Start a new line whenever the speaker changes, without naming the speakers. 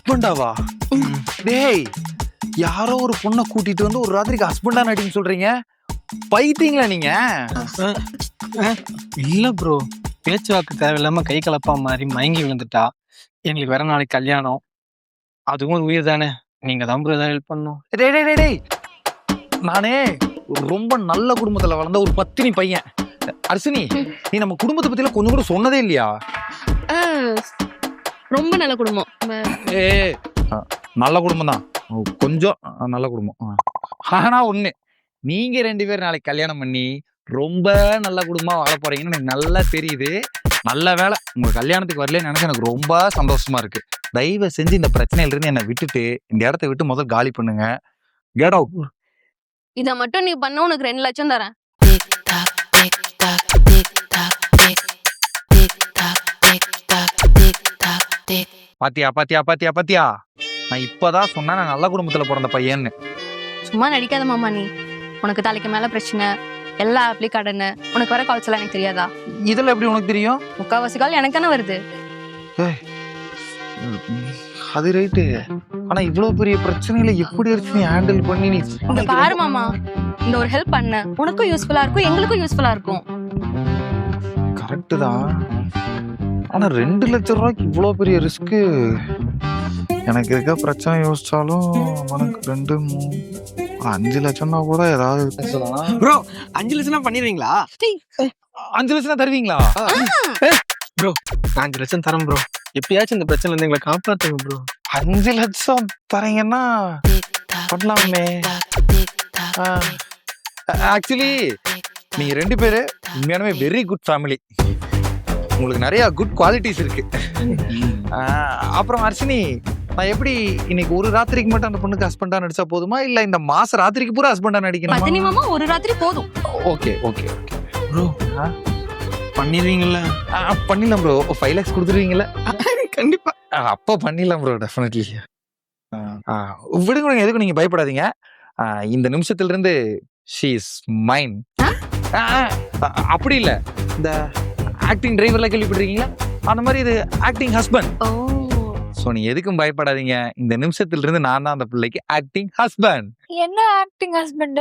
ஹஸ்பண்டாவா? டேய், யாரோ ஒரு பொண்ணை கூட்டிட்டு வந்து ஒரு ராத்திரிக்கு ஹஸ்பண்டா நடின்னு சொல்றீங்க? பைத்தீங்களா நீங்க?
இல்ல ப்ரோ, பேச்சுவாக்கு தேவையில்லாம கை கலப்பா மாதிரி மயங்கி விழுந்துட்டா. எங்களுக்கு வேற நாளைக்கு கல்யாணம். அதுவும் ஒரு உயிர் தானே. நீங்க தான் ப்ரோ ஏதாவது ஹெல்ப் பண்ணும்.
டேய் டேய் டேய் டேய், நானே ரொம்ப நல்ல குடும்பத்துல வளர்ந்த ஒரு பத்தினி பையன். அர்ஷினி, நீ நம்ம குடும்பத்தை பத்தில கொஞ்சம் கூட சொன்னதே இல்லையா?
ரொம்ப நல்ல குடும்பம்.
ஏ, நல்ல குடும்பம் தான், கொஞ்சம் நல்ல குடும்பம். ஆனா ஒண்ணு, நீங்க 2 பேரும் நாளைக்கு கல்யாணம் பண்ணி ரொம்ப நல்ல குடும்பமா வாழ போறீங்கன்னு எனக்கு நல்லா தெரியுது. நல்ல வேலை உங்க கல்யாணத்துக்கு வரலன்னு நினைச்சு எனக்கு ரொம்ப சந்தோஷமா இருக்கு. தயவு செஞ்சு இந்த பிரச்சனையில இருந்து என்னை விட்டுட்டு இந்த இடத்த விட்டு முதல் காலி பண்ணுங்க. Get out.
இத மட்டும் நீ பண்ண உனக்கு 2 லட்சம் தரேன்.
பாத்தியா பாத்தியா பாத்தியா பாத்தியா, நான் இப்பதான் சொன்னேன் நான் நல்ல குடும்பத்துல பிறந்த பையன்னு.
சும்மா நடிக்காத மாமா நீ. உனக்கு தலைக்கு மேல பிரச்சனை, எல்லா ஆப்லயும் கடன், உனக்கு வர கால்ஸ் எல்லாம் எனக்கு தெரியாதா?
இதெல்லாம் எப்படி உனக்கு தெரியும்?
முக்காவாசி கால் எனக்கு தானே வருது.
அது ரைட்டு. ஆனா இவ்வளவு பெரிய பிரச்சனையில எப்படி இருக்கு நீ ஹேண்டில் பண்ணி நீ
இங்க பாரு மாமா, இந்த ஒரு ஹெல்ப் பண்ண உனக்கும் யூஸ்ஃபுல்லா இருக்கும், எங்களுக்கும் யூஸ்ஃபுல்லா இருக்கும்.
கரெக்ட் தான். ஆனா 2 லட்சம் ரூபாய்க்கு இவ்வளவு பெரிய ரிஸ்க். எனக்கு இருக்க பிரச்சனை யோசிச்சாலும் உனக்கு 2, 3, 5 லட்சம்னா கூட ஏதாவது
ப்ரோ 5 லட்சம் பண்ணிடுவீங்களா?
5 லட்சம் தருவீங்களா?
ப்ரோ நான் 5 லட்சம் தரேன் ப்ரோ. எப்படியாச்சும் இந்த பிரச்சனை இருந்து எங்களை காப்பாத்துங்க ப்ரோ.
5 லட்சம் தரீங்கன்னா பண்ணலாமே. ஆக்சுவலி நீங்க 2 பேரு உண்மையானவே வெரி குட் ஃபேமிலி. உங்களுக்கு நிறைய குட் குவாலிட்டிஸ் இருக்கு. அப்புறம் அர்ஷினி, நான் எப்படி இன்னைக்கு ஒரு ராத்திரிக்கு மட்டும் அந்த பொண்ணுக்கு ஹஸ்பண்டா நடிச்சா போதுமா, இல்ல இந்த மாச ராத்திரிக்கு பூரா ஹஸ்பண்டா நடிக்கணுமா?
பத்தினி மாமா ஒரு ராத்திரி போதும்.
ஓகே ஓகே ஓகே
ப்ரோ பண்ணிடுவீங்கல்ல?
பண்ணிடலாம் ப்ரோ. 5 lakhs கொடுத்துருவீங்கல்ல?
கண்டிப்பா.
அப்போ பண்ணிடலாம் ப்ரோ, டெஃபினெட்லி. விடுங்க, எதுக்கும் நீங்க பயப்படாதீங்க. இந்த நிமிஷத்துல இருந்து ஷீ இஸ் மைன். அப்படி இல்ல, இந்த ஆக்டிங் டிரைவர்ல கேள்விப்படுறீங்களா, அந்த மாதிரி இது ஆக்டிங் ஹஸ்பண்ட்.
ஓ,
சோ நீ எதுக்கும் பயப்படாதீங்க. இந்த நிமிஷத்துல இருந்து நான் தான் அந்த பிள்ளைக்கு ஆக்டிங் ஹஸ்பண்ட்.
என்ன ஆக்டிங் ஹஸ்பண்ட்?